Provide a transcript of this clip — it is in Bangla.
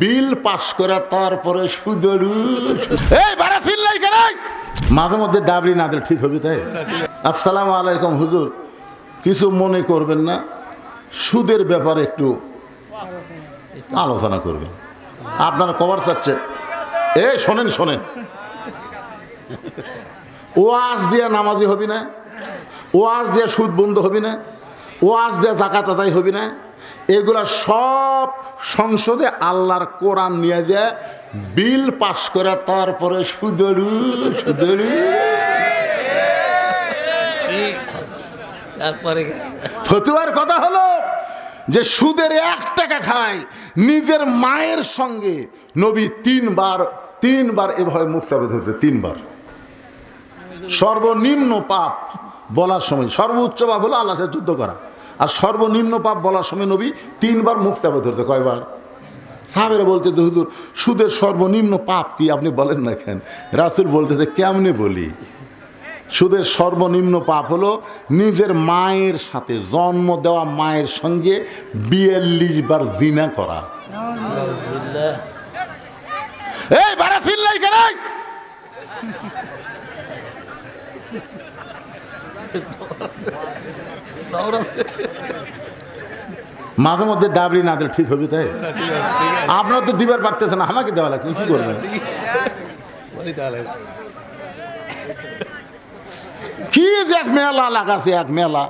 বিল পাস করে তারপরে সুদরু এই বাড়া চিল্লাই কেন মাঝে মধ্যে দাবি না দিলে ঠিক হবে তাই। আসসালামু আলাইকুম হুজুর, কিছু মনে করবেন না, সুদের ব্যাপারে একটু আলোচনা করবেন। আপনারা কভার চাচ্ছেন, শোনেন শোনেন, ওয়াজ দিয়া নামাজি হবি না, ওয়াজ দিয়া সুদ বন্ধ হবি না, ওয়াজ দিয়া জাকাত আদায় হবি না, এগুলা সব সংসদে আল্লাহর কোরআন নিয়ে দেয় বিল পাস করে তারপরে সুদরু সুদরু। ফতুয়ার কথা হলো যে সুদের 1 টাকা খায়, নিজের মায়ের সঙ্গে নবী তিনবার এভাবে মুখ চাপে ধরছে, 3 বার। সর্বনিম্ন পাপ বলার সময়, সর্বোচ্চ পাপ হলো আল্লাহর সাথে যুদ্ধ করা, আর সর্বনিম্ন পাপ বলার সময় নবী 3 বার মুখ চাপে ধরছে। কয়বার? সাহাবেরা বলতে যে হুজুর সুদের সর্বনিম্ন পাপ কি আপনি বলেন না কেন? রাসূল বলতেছে কেমনে বলি, সুদের সর্বনিম্ন পাপ হলো নিজের মায়ের সাথে, জন্ম দেওয়া মায়ের সঙ্গে 42 বার জিনা করা। এই বাড়া চিল্লাই কেন? মাঝে মধ্যে দাবি না দিলে ঠিক হবে তাই। আপনার তো দিবার পারতেছে না, আমাকে দেওয়া লাগছে, কি করবেন? কি যে এক মেলা লাগাছে, এক মেলা